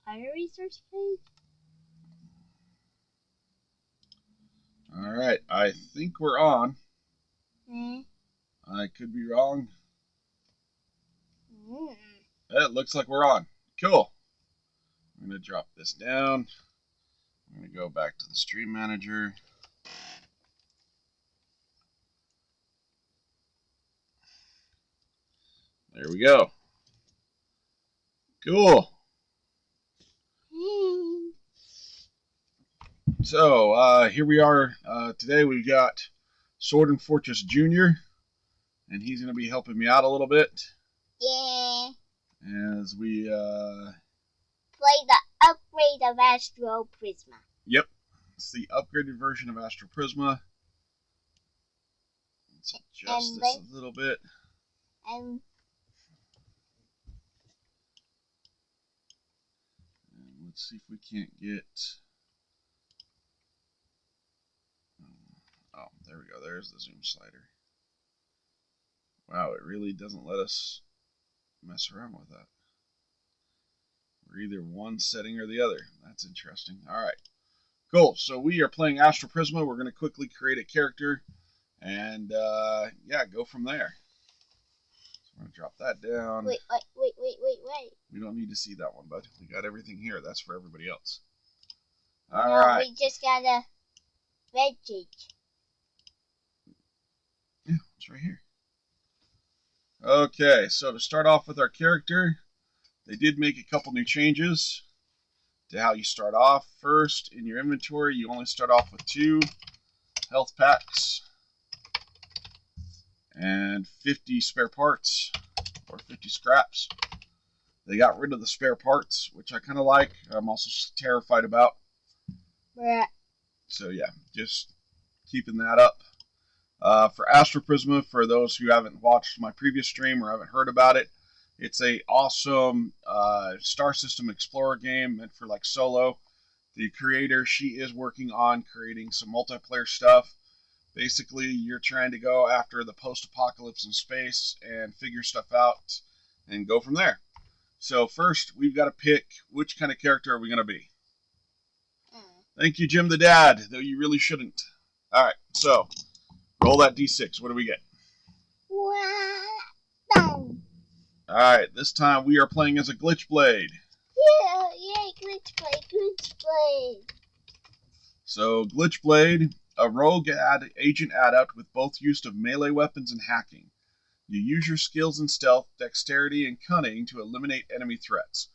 other resource page? Alright, I think we're on. Hmm. I could be wrong. Mm. It looks like we're on. Cool. I'm going to drop this down. I'm going to go back to the stream manager. There we go. Cool. So here we are. Today we've got Sword and Fortress Jr. And he's going to be helping me out a little bit. Yeah. As we play the upgrade of Astroprisma. Yep. It's the upgraded version of Astroprisma. Let's adjust this a little bit. And let's see if we can't get... Oh, there we go. There's the zoom slider. Wow, it really doesn't let us mess around with that. We're either one setting or the other. That's interesting. All right. Cool. So we are playing Astroprisma. We're going to quickly create a character and, yeah, go from there. So I'm going to drop that down. Wait. We don't need to see that one, bud. We got everything here. That's for everybody else. All no, right. We just got a red page. Yeah, it's right here. Okay, so to start off with our character, they did make a couple new changes to how you start off. First, in your inventory, you only start off with 2 health packs and 50 spare parts, or 50 scraps. They got rid of the spare parts, which I kind of like. I'm also terrified about. Bruh. So yeah, just keeping that up. For Astroprisma, for those who haven't watched my previous stream or haven't heard about it, it's a awesome star system explorer game meant for like solo. The creator, she is working on creating some multiplayer stuff. Basically, you're trying to go after the post-apocalypse in space and figure stuff out and go from there. So first, we've got to pick which kind of character are we going to be. Thank you, Jim the Dad, though you really shouldn't. All right, so roll that d6. What do we get? Wow. All right, this time we are playing as a Glitch Blade. Yeah, yay, Glitch Blade. So, Glitch Blade, a rogue agent adept with both use of melee weapons and hacking. You use your skills in stealth, dexterity, and cunning to eliminate enemy threats.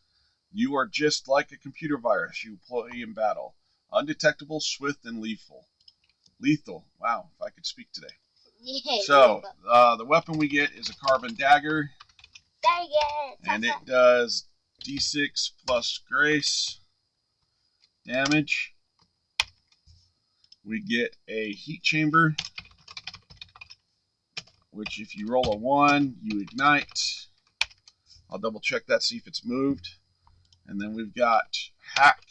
You are just like a computer virus you employ in battle. Undetectable, swift, and lethal. Lethal. Wow, if I could speak today. Yeah, so, the weapon we get is a carbon dagger. And it does d6 plus grace damage. We get a heat chamber, which if you roll a 1, you ignite. I'll double check that, see if it's moved. And then we've got hack,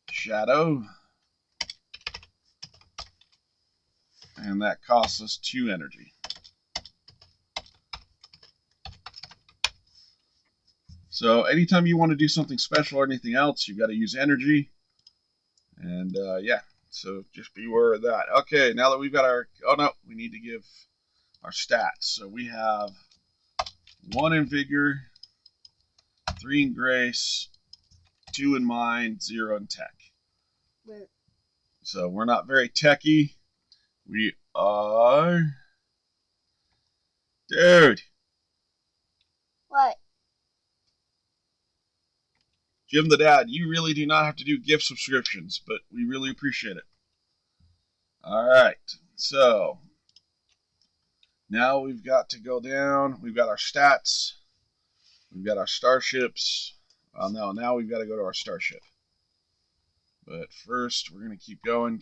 shadow, and that costs us 2 energy. So anytime you want to do something special or anything else, you've got to use energy. And yeah, so just be aware of that. Okay, now that we've got our... Oh no, we need to give our stats. So we have 1 in vigor, 3 in grace, 2 in mind, 0 in tech. So we're not very techy. We are... Dude! What? Jim the Dad, you really do not have to do gift subscriptions, but we really appreciate it. Alright, so now we've got to go down. We've got our stats. We've got our starships. No, now we've got to go to our starship. But first, we're going to keep going.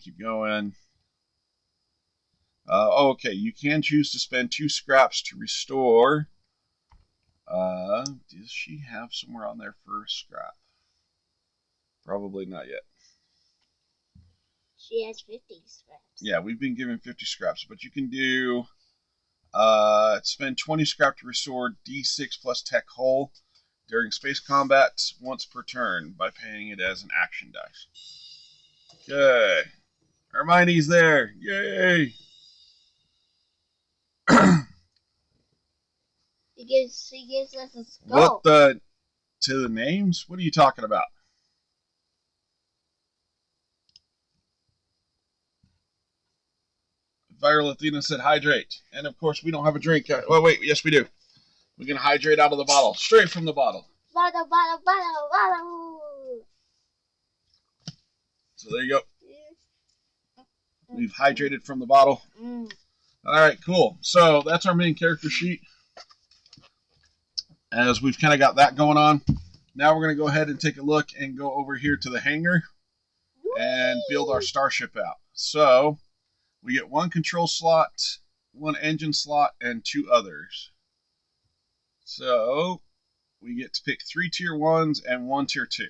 Okay, you can choose to spend 2 scraps to restore. Does she have somewhere on there for a scrap? Probably not yet. She has 50 scraps. Yeah, we've been given 50 scraps, but you can do spend 20 scrap to restore D6 plus tech hull during space combat once per turn by paying it as an action dice. Good. Hermione's there. Yay! He gives us a skull. To the names? What are you talking about? Viral Athena said hydrate. And of course, we don't have a drink. Well, wait, yes, we do. We can hydrate out of the bottle, straight from the bottle. Bottle, bottle, bottle, bottle. So there you go. We've hydrated from the bottle. All right, cool. So that's our main character sheet. As we've kind of got that going on. Now we're going to go ahead and take a look and go over here to the hangar and build our starship out. So we get one control slot, one engine slot, and two others. So we get to pick 3 tier 1s and 1 tier 2.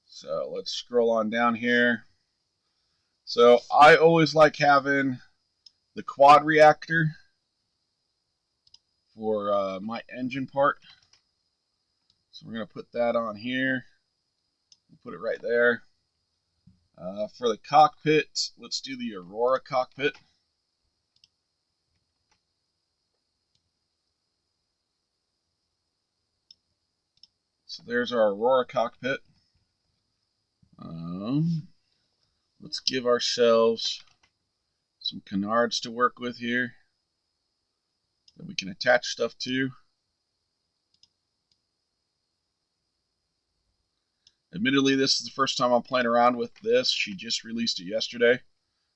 So let's scroll on down here. So I always like having the quad reactor for my engine part. So we're going to put that on here. We'll put it right there. For the cockpit, let's do the Aurora cockpit. So there's our Aurora cockpit. Let's give ourselves some canards to work with here that we can attach stuff to. Admittedly, this is the first time I'm playing around with this. She just released it yesterday.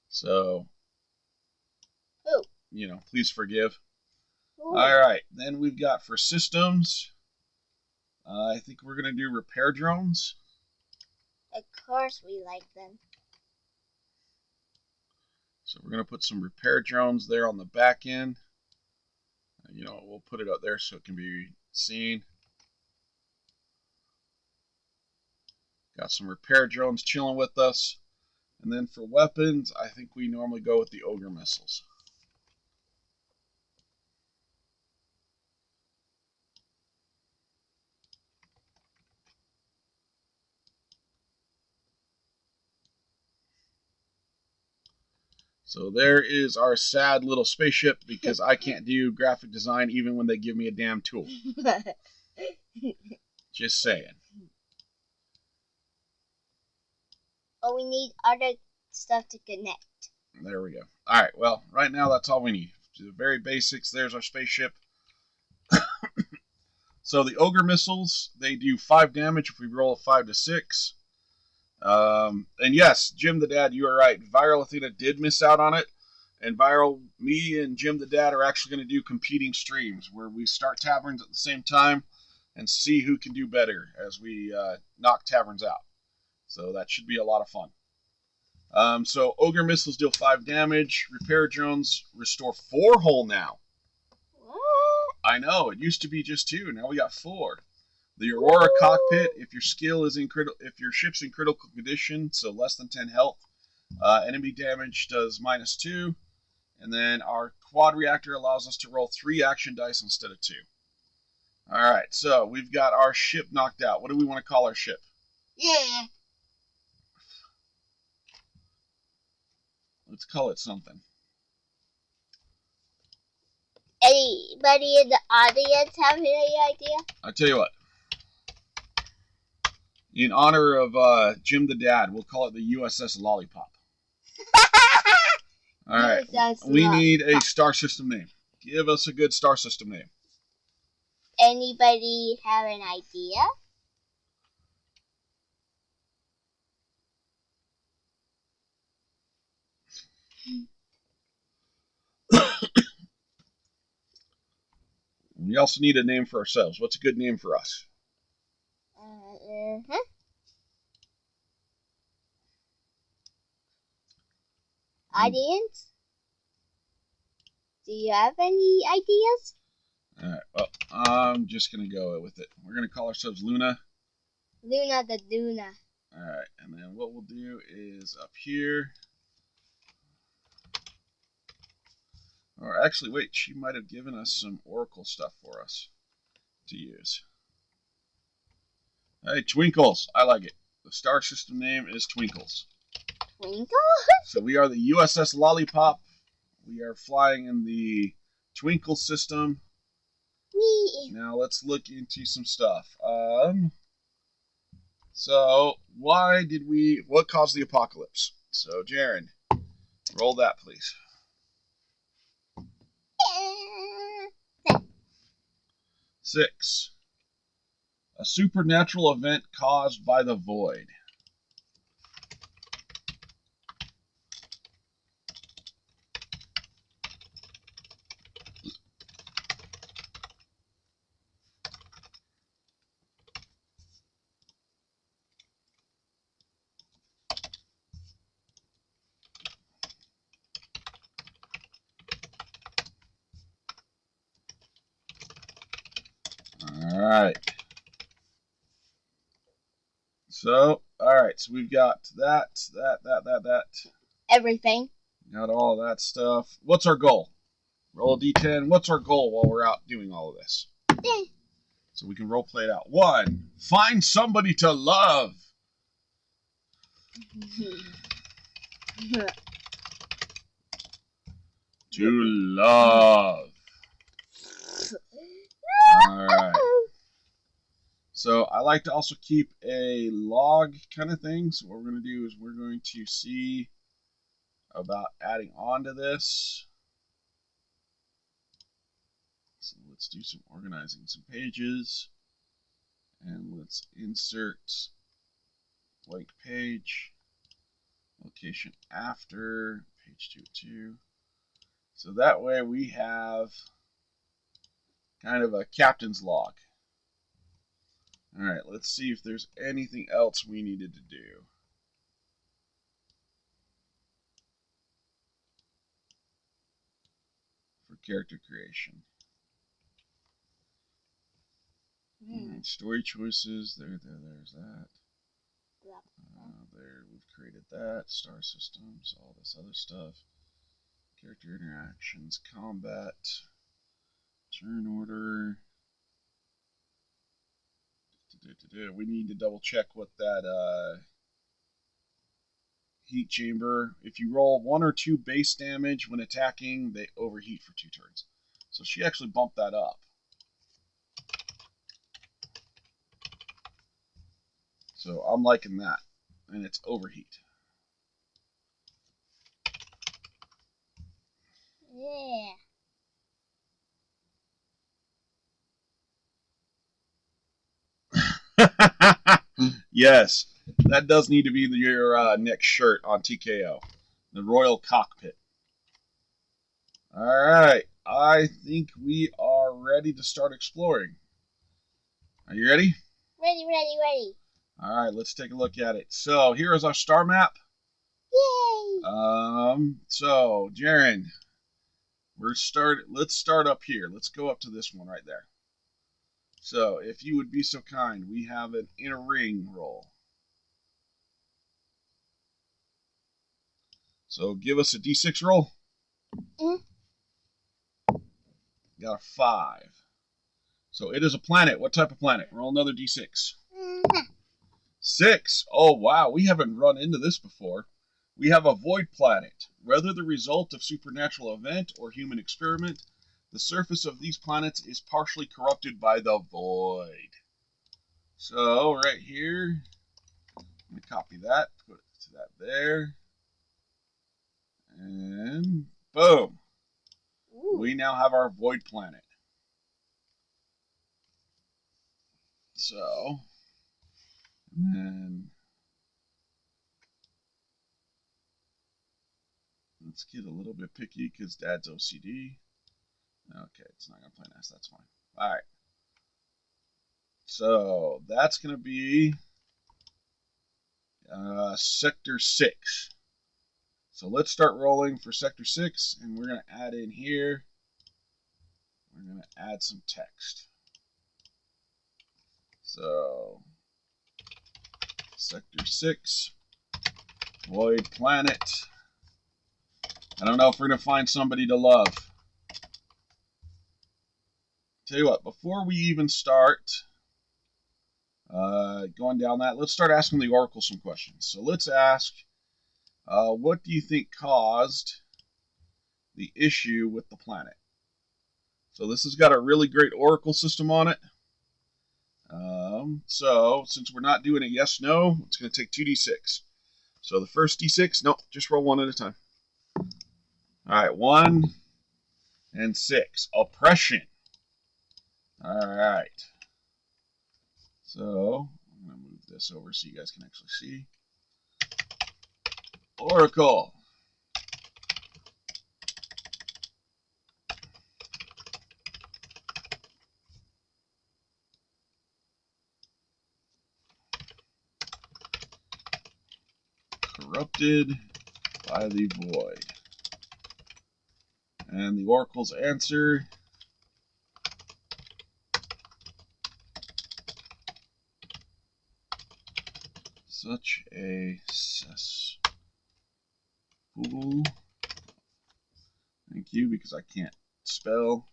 So, you know, please forgive. All right, then we've got for systems, I think we're going to do repair drones. Of course we like them. So we're going to put some repair drones there on the back end. You know, we'll put it up there so it can be seen. Got some repair drones chilling with us. And then for weapons, I think we normally go with the Ogre missiles. So there is our sad little spaceship because I can't do graphic design even when they give me a damn tool. Just saying. But we need other stuff to connect. There we go. All right, well, right now that's all we need. To the very basics, there's our spaceship. So the Ogre missiles, they do 5 damage if we roll a 5 to 6. And yes, Jim the Dad, you are right. Viral Athena did miss out on it. And me and Jim the Dad are actually going to do competing streams where we start taverns at the same time and see who can do better as we knock taverns out. So that should be a lot of fun. So Ogre missiles deal 5 damage. Repair drones restore 4 hull now. What? I know, it used to be just 2. Now we got 4. The Aurora cockpit, if your ship's in critical condition, so less than 10 health, enemy damage does -2. And then our quad reactor allows us to roll 3 action dice instead of 2. All right, so we've got our ship knocked out. What do we want to call our ship? Yeah. Let's call it something. Anybody in the audience have any idea? I'll tell you what. In honor of Jim the Dad, we'll call it the USS Lollipop. All right. We need a star system name. Give us a good star system name. Anybody have an idea? We also need a name for ourselves. What's a good name for us? Audience? Do you have any ideas? All right. Well, I'm just going to go with it. We're going to call ourselves Luna. Luna the Duna. All right. And then what we'll do is up here. Or actually, wait, she might have given us some Oracle stuff for us to use. Hey, Twinkles. I like it. The star system name is Twinkles. Twinkle? So we are the USS Lollipop. We are flying in the Twinkle system. Wee. Now let's look into some stuff. So what caused the apocalypse? So Jaren, roll that please. 6. A supernatural event caused by the void. All right. So we've got that. Everything. Got all that stuff. What's our goal? Roll a d10. What's our goal while we're out doing all of this? So we can role play it out. 1. Find somebody to love. 2. Love. All right. So I like to also keep a log kind of thing. So what we're going to do is we're going to see about adding on to this. So let's do some organizing some pages. And let's insert blank page. Location after page 202. So that way we have kind of a captain's log. All right, let's see if there's anything else we needed to do. For character creation. Right, story choices, there's that. There, we've created that. Star systems, all this other stuff. Character interactions, combat, turn order. We need to double check what that heat chamber. If you roll 1 or 2 base damage when attacking, they overheat for 2 turns. So she actually bumped that up. So I'm liking that. And it's overheat. Yeah. Yes, that does need to be your next shirt on TKO. The Royal Cockpit. All right, I think we are ready to start exploring. Are you ready? Ready. All right, let's take a look at it. So here is our star map. Yay! So Jaren, let's start up here. Let's go up to this one right there. So if you would be so kind, we have an inner ring roll. So give us a d6 roll. Got a 5. So it is a planet. What type of planet? Roll another d6. 6. Oh, wow. We haven't run into this before. We have a void planet. Whether the result of supernatural event or human experiment, the surface of these planets is partially corrupted by the void. So right here, I'm going to copy that, put it to that there, and boom. Ooh. We now have our void planet. So, and then let's get a little bit picky because Dad's OCD. Okay, it's not going to play nice. That's fine. All right. So that's going to be Sector 6. So let's start rolling for Sector 6, and we're going to add in here. We're going to add some text. So, Sector 6, Void Planet. I don't know if we're going to find somebody to love. tell you what, before we even start going down that, let's start asking the Oracle some questions. So let's ask, what do you think caused the issue with the planet? So this has got a really great Oracle system on it. So since we're not doing a yes/no, it's going to take 2d6. So the first d6, nope, just roll one at a time. All right, 1 and 6. Oppression. All right. So I'm going to move this over so you guys can actually see. Oracle. Corrupted by the void. And the Oracle's answer, such a cesspool. Thank you, because I can't spell.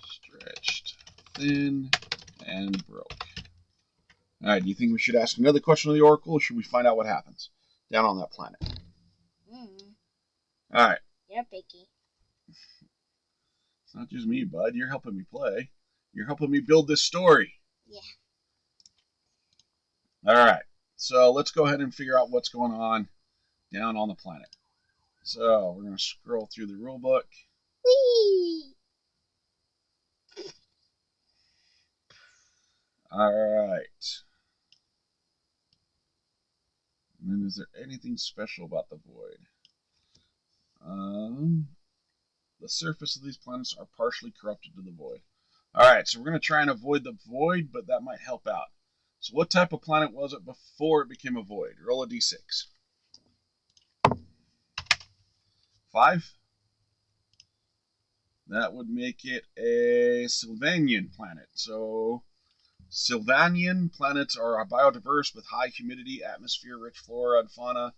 Stretched thin and broke. All right, do you think we should ask another question of the Oracle, or should we find out what happens down on that planet? All right. You're picky. It's not just me, bud. You're helping me play. You're helping me build this story. Yeah. All right. So let's go ahead and figure out what's going on down on the planet. So we're going to scroll through the rule book. Whee! All right. And then is there anything special about the void? The surface of these planets are partially corrupted to the void. All right, so we're going to try and avoid the void, but that might help out. So what type of planet was it before it became a void? Roll a d6. 5. That would make it a Sylvanian planet. So Sylvanian planets are biodiverse with high humidity, atmosphere, rich flora and fauna.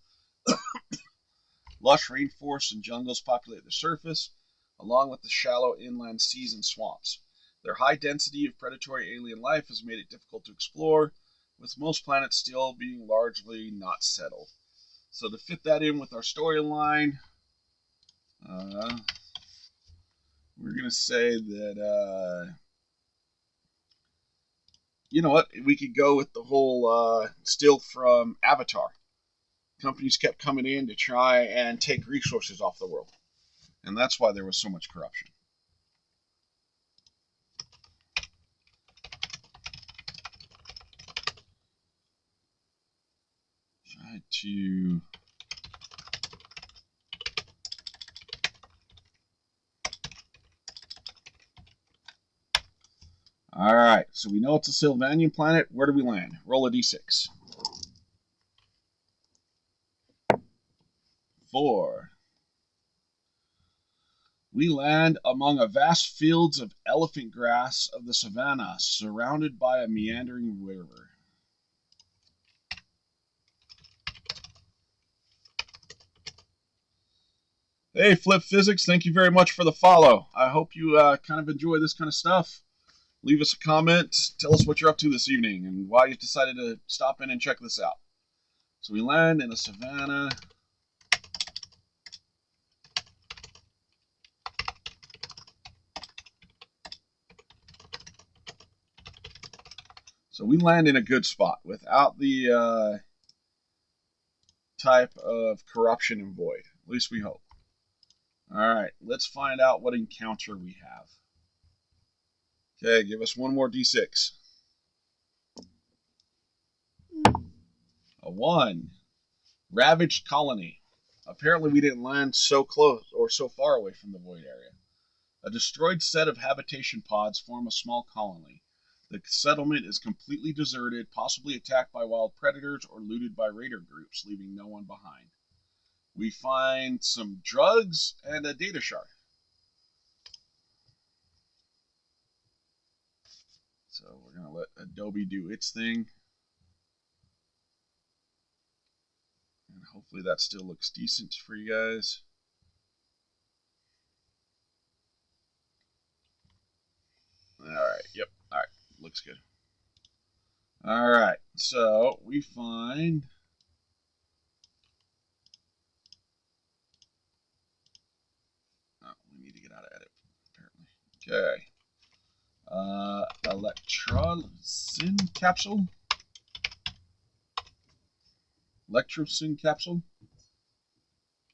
Lush rainforests and jungles populate the surface, along with the shallow inland seas and swamps. Their high density of predatory alien life has made it difficult to explore, with most planets still being largely not settled. So to fit that in with our storyline, we're going to say that, you know what, we could go with the whole still from Avatar. Companies kept coming in to try and take resources off the world. And that's why there was so much corruption. Try to... All right, so we know it's a Sylvanian planet. Where do we land? Roll a d6. 4. We land among a vast fields of elephant grass of the savannah, surrounded by a meandering river. Hey, Flip Physics, thank you very much for the follow. I hope you kind of enjoy this kind of stuff. Leave us a comment. Tell us what you're up to this evening and why you decided to stop in and check this out. So we land in a savannah. So we land in a good spot without the type of corruption and void. At least we hope. All right, let's find out what encounter we have. Okay, give us one more d6. A 1. Ravaged colony. Apparently we didn't land so close or so far away from the void area. A destroyed set of habitation pods form a small colony. The settlement is completely deserted, possibly attacked by wild predators or looted by raider groups, leaving no one behind. We find some drugs and a data shard. So we're going to let Adobe do its thing. And hopefully that still looks decent for you guys. Alright, yep, alright, looks good. Alright, so we find... Oh, we need to get out of edit, apparently. Okay. Electrolysin capsule. Electrolysin capsule.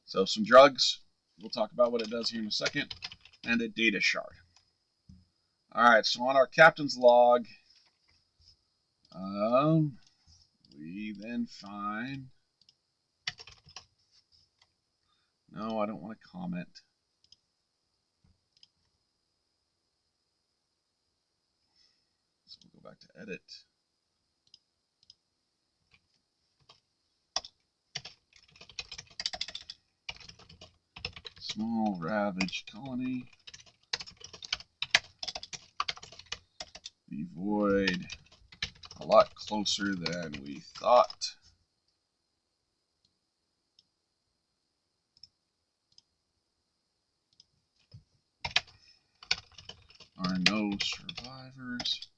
So some drugs. We'll talk about what it does here in a second. And a data shard. Alright, so on our captain's log, we then find... No, I don't want to comment. So we'll go back to edit. Small ravaged colony. The void a lot closer than we thought. Are no survivors.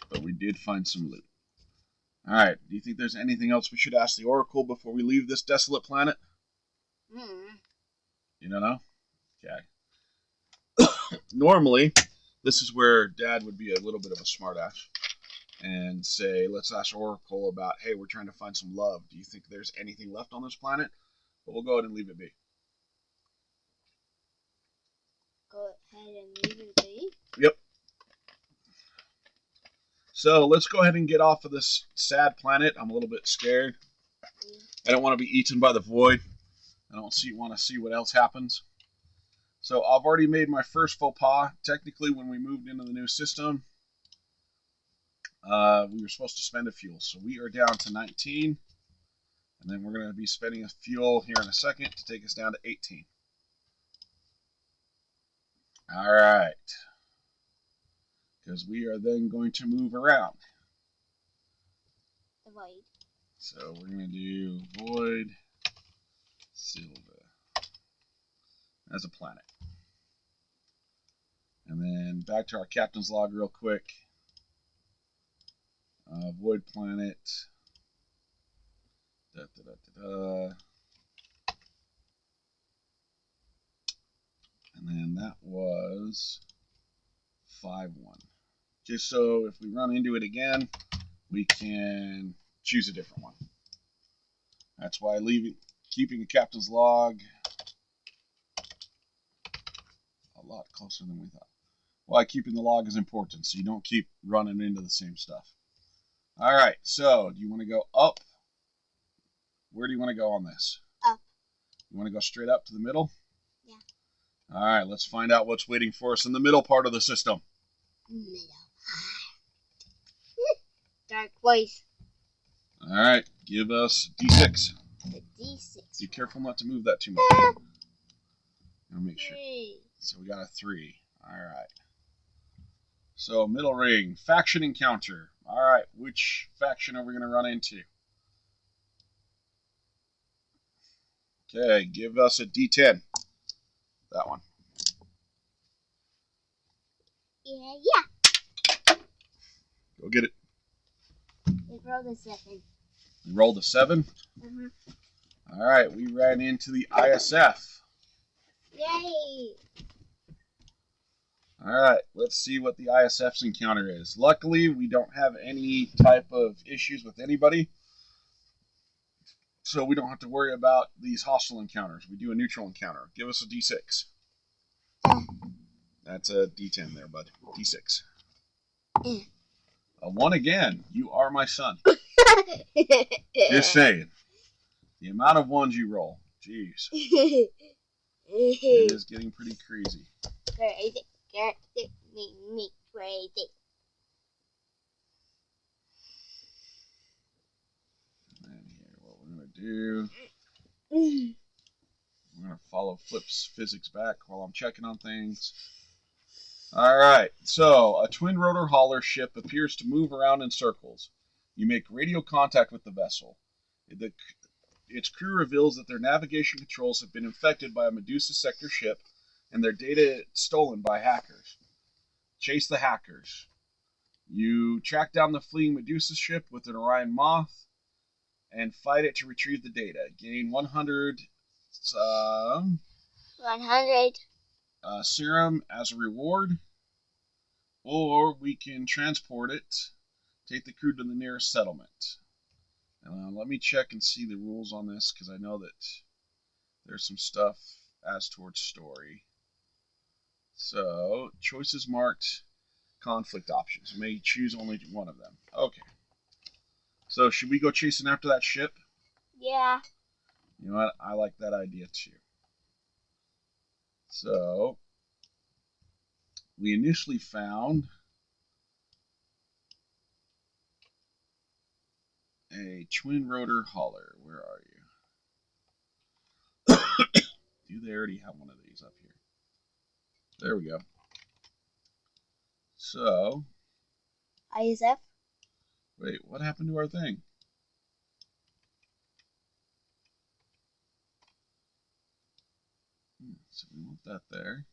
But we did find some loot. Alright, do you think there's anything else we should ask the Oracle before we leave this desolate planet? You don't know? Okay. Normally, this is where Dad would be a little bit of a smartass and say, let's ask Oracle about, hey, we're trying to find some love. Do you think there's anything left on this planet? But we'll go ahead and leave it be. Go ahead and leave it be? Yep. So let's go ahead and get off of this sad planet. I'm a little bit scared. I don't want to be eaten by the void. I don't want to see what else happens. So I've already made my first faux pas. Technically, when we moved into the new system, we were supposed to spend a fuel. So we are down to 19. And then we're going to be spending a fuel here in a second to take us down to 18. All right. Because we are then going to move around. The void. So we're going to do void Silva as a planet. And then back to our captain's log real quick. Void planet. Da, da, da, da, da. And then that was 5-1. Just so if we run into it again, we can choose a different one. That's why keeping a captain's log a lot closer than we thought. Why keeping the log is important, so you don't keep running into the same stuff. All right, so do you want to go up? Where do you want to go on this? Up. You want to go straight up to the middle? Yeah. All right, let's find out what's waiting for us in the middle part of the system. Middle. Dark voice. All right, give us D6. The D6. Be careful not to move that too much. I'll make sure. 3. So we got a 3. All right. So middle ring, faction encounter. All right, which faction are we going to run into? Okay, give us a D10. That one. Yeah. Go get it. It rolled a 7. We rolled a 7. All right, we ran into the ISF. Yay! All right, let's see what the ISF's encounter is. Luckily, we don't have any type of issues with anybody, so we don't have to worry about these hostile encounters. We do a neutral encounter. Give us a D6. That's a D10 there, bud. D6. A 1 again. You are my son. Just saying. The amount of 1s you roll. Jeez. It is getting pretty crazy. Crazy. Me crazy. And here, what we're going to do, we're going to follow Flip's physics back while I'm checking on things. Alright, so a twin rotor hauler ship appears to move around in circles. You make radio contact with the vessel. Its crew reveals that their navigation controls have been infected by a Medusa sector ship and their data stolen by hackers. Chase the hackers. You track down the fleeing Medusa ship with an Orion Moth and fight it to retrieve the data. Gain 100 serum as a reward, or we can transport it, take the crew to the nearest settlement. Let me check and see the rules on this, because I know that there's some stuff as towards story. So, choices marked conflict options. You may choose only one of them. Okay. So, should we go chasing after that ship? Yeah. You know what? I like that idea too. So, we initially found a twin rotor hauler. Where are you? Do they already have one of these up here? There we go. So, ISF. wait, what happened to our thing? So we want that there.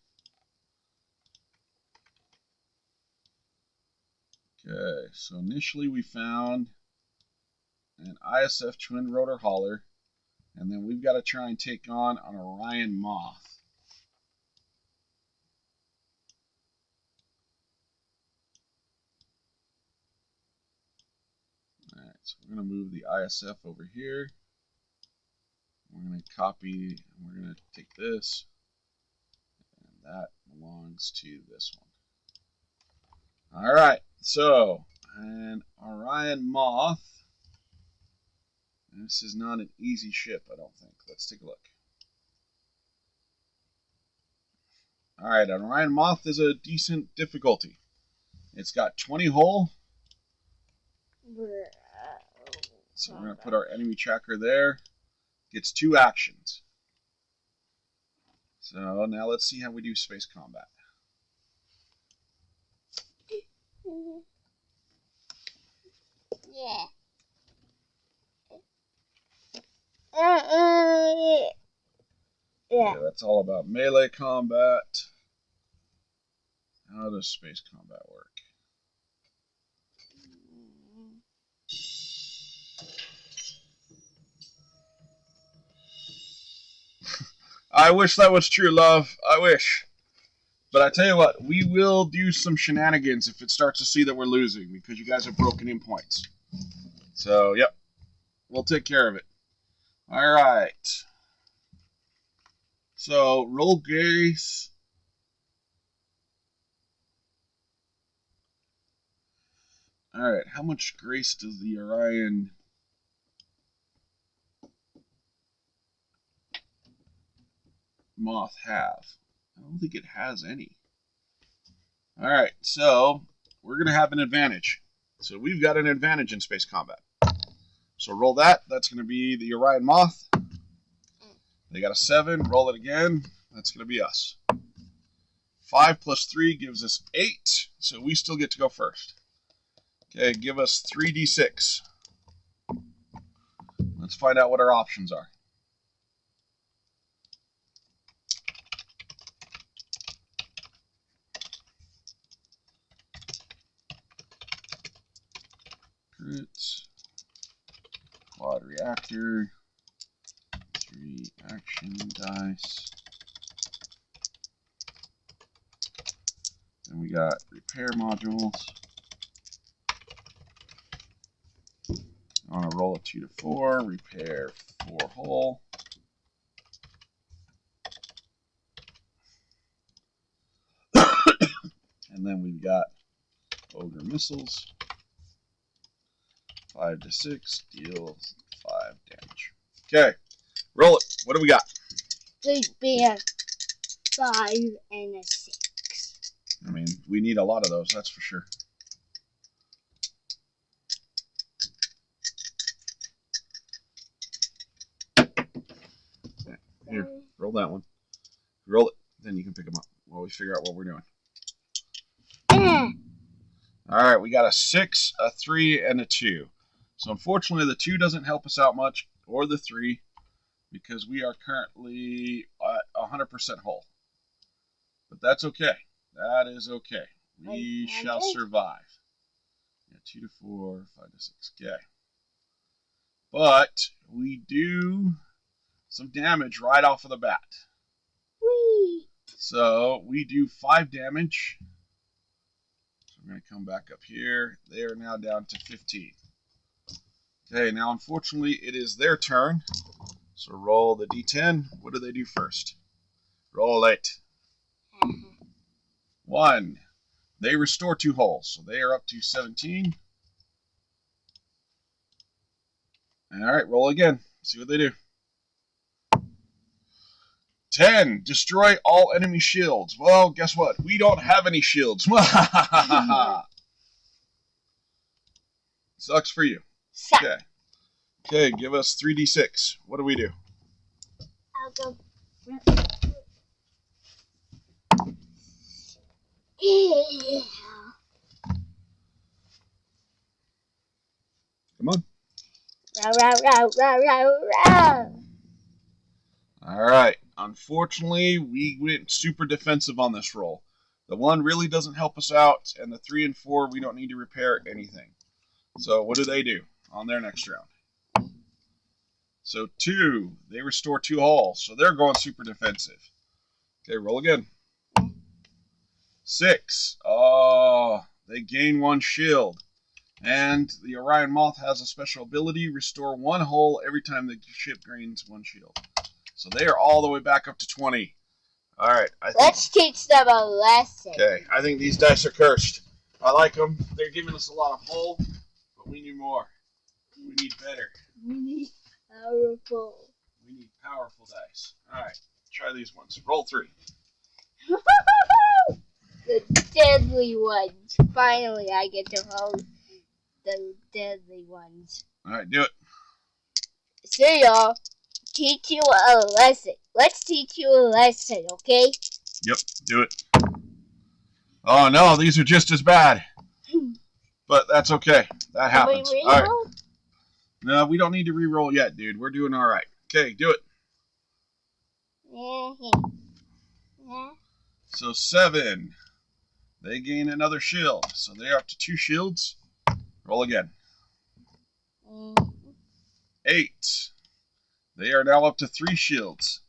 Okay, so initially we found an ISF twin rotor hauler, and then we've got to try and take on an Orion Moth. Alright, so we're going to move the ISF over here. We're going to copy, and we're going to take this, and that belongs to this one. Alright, so an Orion Moth. This is not an easy ship, I don't think. Let's take a look. Alright, an Orion Moth is a decent difficulty. It's got 20 hull. So we're going to put our enemy tracker there. Gets 2 actions. So now let's see how we do space combat. Yeah. Yeah. Okay, that's all about melee combat. How does space combat work? I wish that was true, love. I wish. But I tell you what, we will do some shenanigans if it starts to see that we're losing, because you guys have broken in points. So, yep. We'll take care of it. Alright. So, roll grace. Alright, how much grace does the Orion Moth have? I don't think it has any. Alright, so we're going to have an advantage. So we've got an advantage in space combat. So roll that. That's going to be the Orion Moth. They got a 7. Roll it again. That's going to be us. 5 plus 3 gives us 8. So we still get to go first. Okay, give us 3d6. Let's find out what our options are. Quad reactor, 3 action dice. Then we got repair modules. On a roll of 2 to 4, repair 4 hull. And then we've got ogre missiles. 5 to 6, deal 5 damage. Okay, roll it. What do we got? Big bear, 5 and a 6. I mean, we need a lot of those, that's for sure. Here, roll Roll that one. Roll it. Then you can pick them up while we figure out what we're doing. All right, we got a 6, a 3, and a 2. So unfortunately, the 2 doesn't help us out much, or the 3, because we are currently at 100% whole. But that's okay. That is okay. We shall survive. Yeah, 2 to 4, 5 to 6. Okay. But we do some damage right off of the bat. Whee! So we do 5 damage. So we're going to come back up here. They are now down to 15. Okay, now unfortunately it is their turn. So roll the d10. What do they do first? Roll it. 1. They restore 2 holes. So they are up to 17. Alright, roll again. See what they do. 10. Destroy all enemy shields. Well, guess what? We don't have any shields. Sucks for you. Okay. Okay, give us 3d6. What do we do? I'll go. Come on. Row. Alright. Unfortunately, we went super defensive on this roll. The 1 really doesn't help us out, and the 3 and 4, we don't need to repair anything. So what do they do on their next round? So 2, they restore 2 holes, so they're going super defensive. Okay, roll again. 6, oh, they gain 1 shield. And the Orion Moth has a special ability, restore 1 hole every time the ship gains 1 shield. So they are all the way back up to 20. All right. Let's teach them a lesson. Okay, I think these dice are cursed. I like them. They're giving us a lot of hull, but we need more. We need better. We need powerful. We need powerful dice. All right, try these ones. Roll 3. The deadly ones. Finally, I get to hold the deadly ones. All right, do it. See y'all. Teach you a lesson. Let's teach you a lesson, okay? Yep, do it. Oh no, these are just as bad. But that's okay. That happens. All right. No, we don't need to re-roll yet, dude. We're doing all right. Okay, do it. So 7. They gain another shield. So they're up to 2 shields. Roll again. 8. They are now up to 3 shields.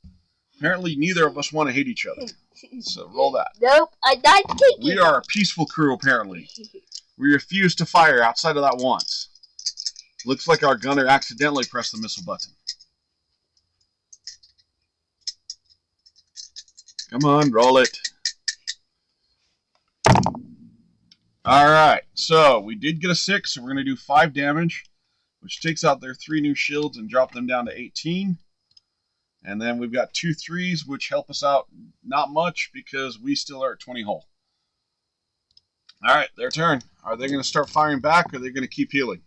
Apparently, neither of us want to hate each other. So roll that. Nope, I'm not kicking. We are a peaceful crew, apparently. We refuse to fire outside of that once. Looks like our gunner accidentally pressed the missile button. Come on, roll it. Alright, so we did get a 6, so we're going to do 5 damage, which takes out their 3 new shields and drop them down to 18. And then we've got 2 3s, which help us out not much because we still are at 20 hull. Alright, their turn. Are they going to start firing back or are they going to keep healing?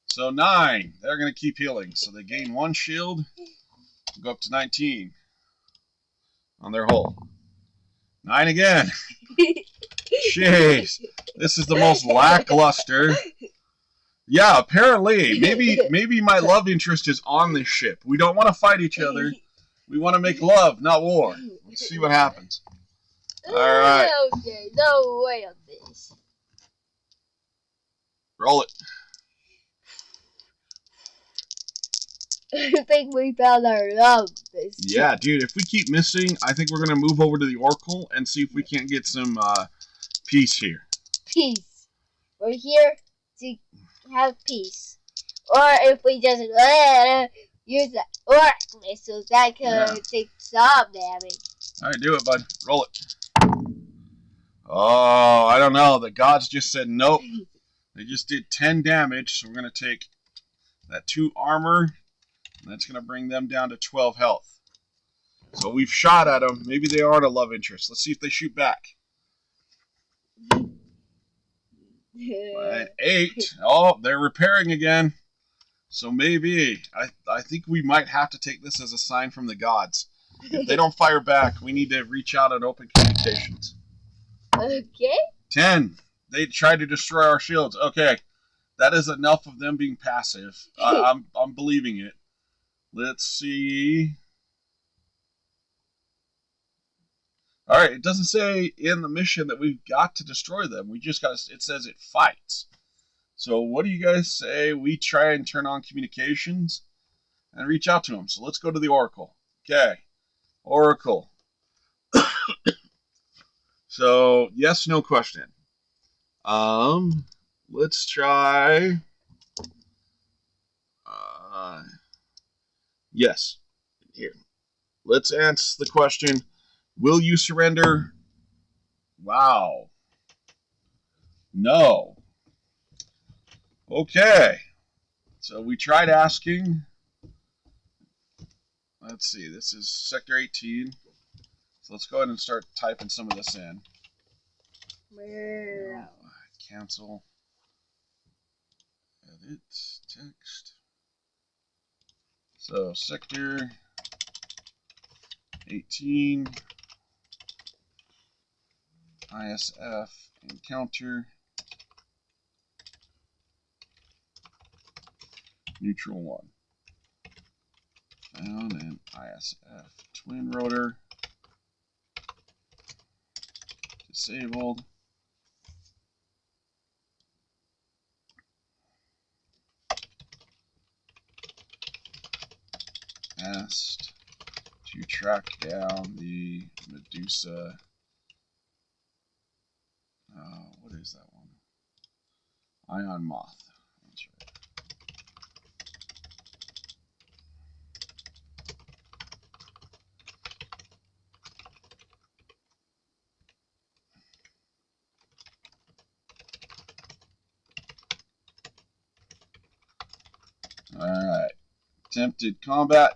So 9, they're going to keep healing. So they gain 1 shield, go up to 19 on their hull. 9 again. Jeez, this is the most lackluster. Yeah, apparently. Maybe my love interest is on this ship. We don't want to fight each other. We want to make love, not war. Let's see what happens. All right. Okay, no way on this. Roll it. I think we found our love. Yeah, dude, if we keep missing, I think we're going to move over to the Oracle and see if we can't get some peace here. Peace. We're here to have peace. Or if we just use the Oracle missiles, that could take some damage. Alright, do it, bud. Roll it. Oh, I don't know. The gods just said nope. They just did 10 damage, so we're going to take that 2 armor, and that's going to bring them down to 12 health. So we've shot at them. Maybe they aren't a love interest. Let's see if they shoot back. 8. Oh, they're repairing again. So maybe. I think we might have to take this as a sign from the gods. If they don't fire back, we need to reach out and open communications. Okay. 10. They tried to destroy our shields. Okay, that is enough of them being passive. I'm believing it. Let's see. All right, it doesn't say in the mission that we've got to destroy them. We just got to, it says it fights. So what do you guys say we try and turn on communications and reach out to them? So let's go to the Oracle. Okay, Oracle. So yes, no question. Let's try. Yes. Here. Let's answer the question. Will you surrender? Wow. No. Okay. So we tried asking. Let's see. This is Sector 18. So let's go ahead and start typing some of this in. Cancel. Edit. Text. So Sector 18. ISF encounter. Neutral 1. Found an ISF twin rotor. Disabled. Asked to track down the Medusa. What is that one? Ion Moth. That's right. Alright. Attempted combat.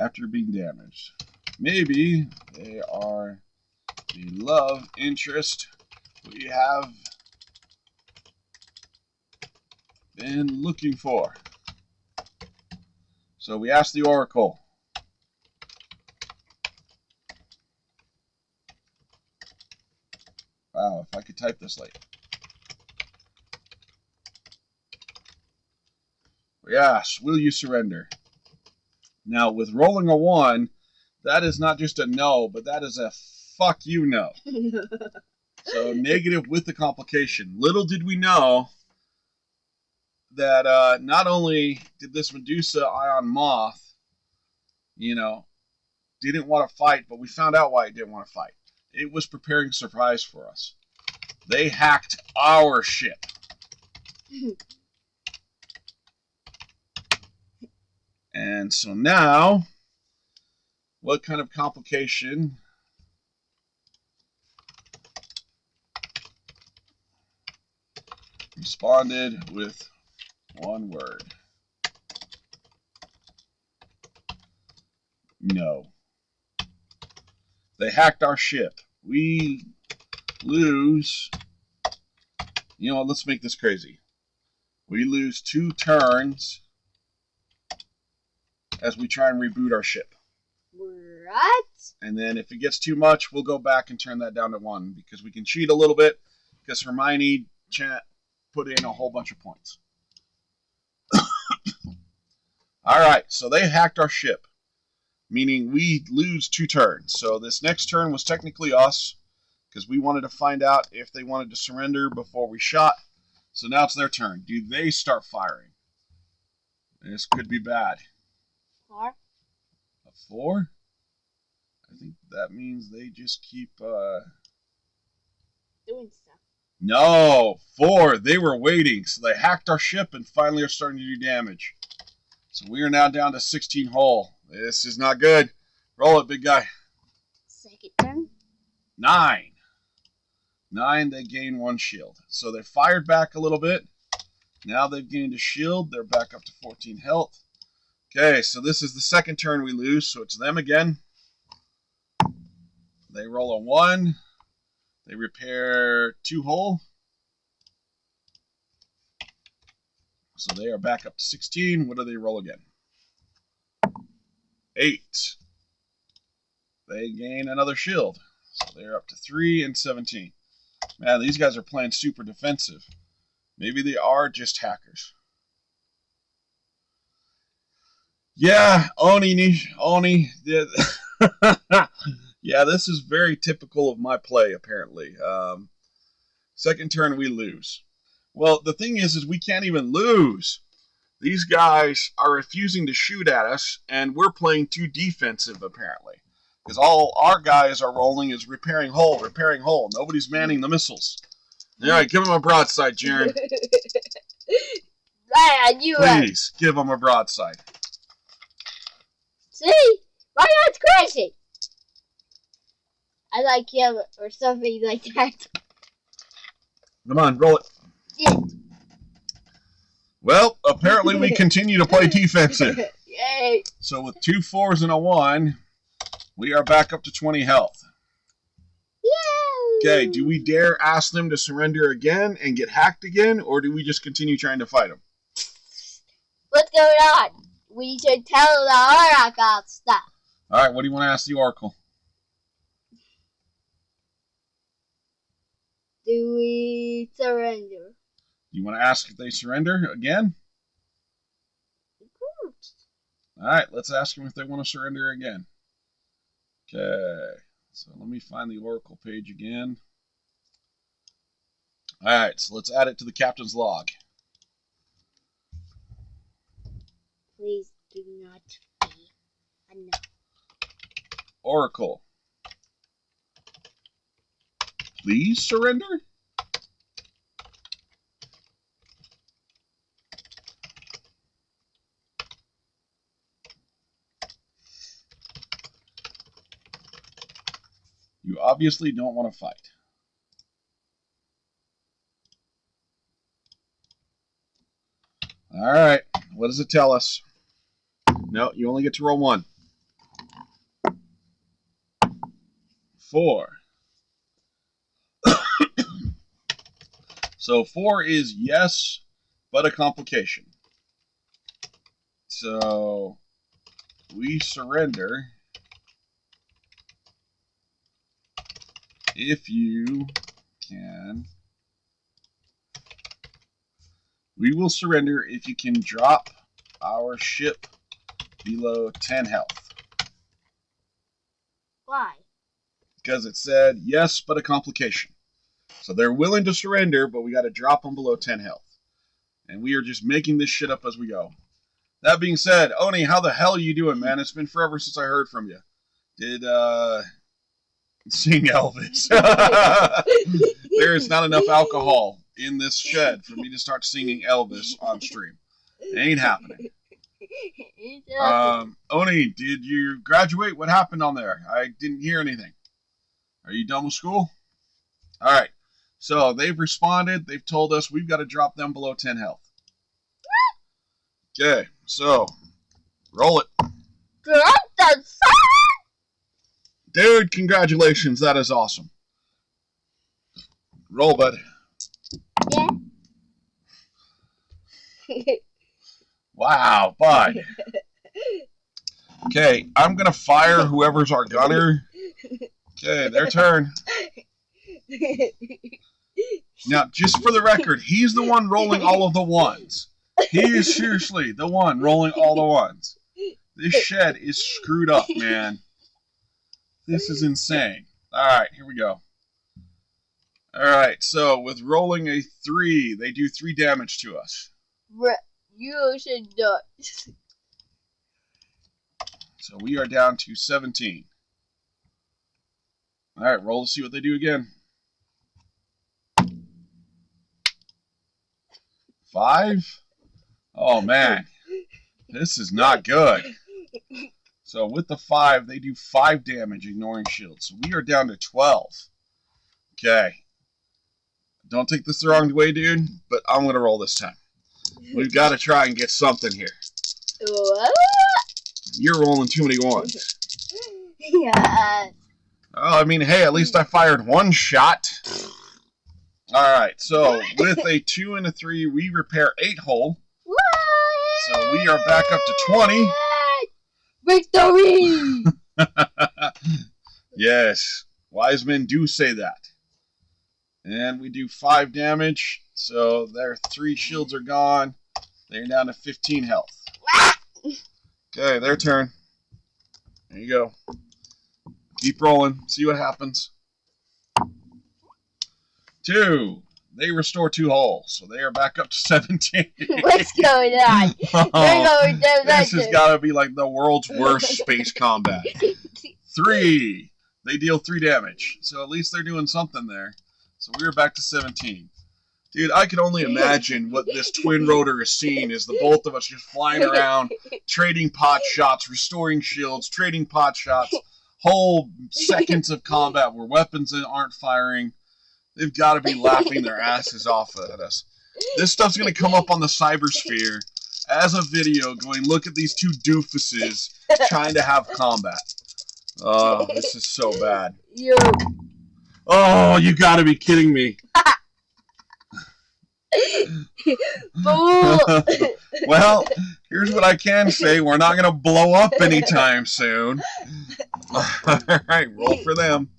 After being damaged. Maybe they are the love interest we have been looking for. So we asked the Oracle. Wow, if I could type this late. Yes, will you surrender? Now, with rolling a 1, that is not just a no, but that is a fuck you no. So negative with the complication. Little did we know that not only did this Medusa Ion Moth, didn't want to fight, but we found out why it didn't want to fight. It was preparing a surprise for us. They hacked our ship. And so now, what kind of complication? Responded with one word. No. They hacked our ship. We lose. You know what? Let's make this crazy. We lose 2 turns as we try and reboot our ship. What? And then if it gets too much, we'll go back and turn that down to 1 because we can cheat a little bit because Hermione put in a whole bunch of points. All right, so they hacked our ship, meaning we lose 2 turns. So this next turn was technically us because we wanted to find out if they wanted to surrender before we shot. So now it's their turn. Do they start firing? This could be bad. 4. A 4? I think that means they just keep doing stuff. No, 4. They were waiting, so they hacked our ship and finally are starting to do damage. So we are now down to 16 hull. This is not good. Roll it, big guy. Second turn. 9. 9, they gain 1 shield. So they fired back a little bit. Now they've gained a shield. They're back up to 14 health. Okay, so this is the second turn we lose, so it's them again. They roll a 1. They repair 2 hull. So they are back up to 16. What do they roll again? 8. They gain another shield. So they're up to 3 and 17. Man, these guys are playing super defensive. Maybe they are just hackers. Yeah, Oni. Yeah, yeah, this is very typical of my play, apparently. Second turn, we lose. Well, the thing is we can't even lose. These guys are refusing to shoot at us, and we're playing too defensive, apparently. Because all our guys are rolling is repairing hull. Nobody's manning the missiles. All right, give them a broadside, Jaren. Please, give them a broadside. See? Why not crazy? I like him or something like that. Come on, roll it. Yeah. Well, apparently we continue to play defensive. Yay. So with 2 4s and a 1, we are back up to 20 health. Yay. Okay, do we dare ask them to surrender again and get hacked again, or do we just continue trying to fight them? What's going on? We should tell the Oracle stuff. All right, what do you want to ask the Oracle? Do we surrender? You want to ask if they surrender again? All right, let's ask them if they want to surrender again. Okay, so let me find the Oracle page again. All right, so let's add it to the captain's log. Please do not be a no. Oracle, please surrender? You obviously don't want to fight. All right, what does it tell us? No, you only get to roll 1. 4. So 4 is yes, but a complication. So we surrender if you can. We will surrender if you can drop our ship below 10 health. Why? Because it said yes, but a complication. So they're willing to surrender, but we got to drop them below 10 health. And we are just making this shit up as we go. That being said, Oni, how the hell are you doing, man? It's been forever since I heard from you. Did, sing Elvis. There is not enough alcohol in this shed for me to start singing Elvis on stream. It ain't happening. Oni, did you graduate? What happened on there? I didn't hear anything. Are you done with school? All right. So they've responded. They've told us we've got to drop them below 10 health. Okay. So roll it. Dude, congratulations. That is awesome. Roll, bud. Yeah. Wow, bud. Okay, I'm going to fire whoever's our gunner. Okay, their turn. Now, just for the record, he's the one rolling all of the ones. He is seriously the one rolling all the ones. This shed is screwed up, man. This is insane. Alright, here we go. Alright, so with rolling a 3, they do 3 damage to us. You should not. So we are down to 17. Alright, roll to see what they do again. 5? Oh, man. This is not good. So with the 5, they do 5 damage, ignoring shields. So we are down to 12. Okay. Don't take this the wrong way, dude, but I'm going to roll this time. We've got to try and get something here. What? You're rolling too many ones. Yeah. Oh, I mean, hey, at least I fired one shot. Alright, so with a 2 and a 3, we repair 8 hull. What? So we are back up to 20. Victory! Yes, wise men do say that. And we do 5 damage, so their 3 shields are gone. They're down to 15 health. Okay, their turn. There you go. Keep rolling, see what happens. 2. They restore 2 hulls, so they are back up to 17. What's going on? Oh, this has got to be like the world's worst space combat. 3. They deal 3 damage, so at least they're doing something there. So we're back to 17. Dude, I can only imagine what this twin rotor is seeing is the both of us just flying around, trading pot shots, restoring shields, trading pot shots, whole seconds of combat where weapons aren't firing. They've got to be laughing their asses off at us. This stuff's going to come up on the cybersphere as a video going, look at these 2 doofuses trying to have combat. Oh, this is so bad. Yo. Oh, you got to be kidding me. Well, here's what I can say. We're not going to blow up anytime soon. Alright, roll for them.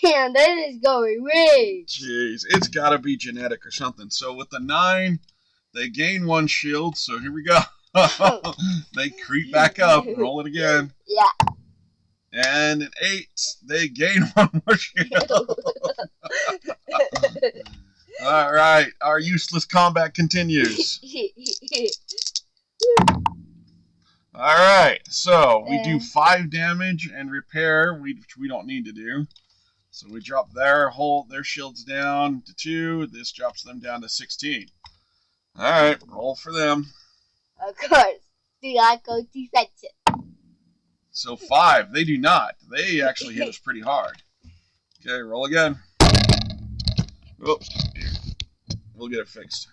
Damn, that is going rage. Jeez, it's got to be genetic or something. So with the 9, they gain 1 shield. So here we go. They creep back up. Roll it again. Yeah. And an 8, they gain 1 more shield. All right, our useless combat continues. All right, so we do 5 damage and repair, which we don't need to do. So we drop their shields down to 2. This drops them down to 16. All right, roll for them. Of course, do I go defensive? So 5, they do not. They actually hit us pretty hard. Okay, roll again. Oops, we'll get it fixed.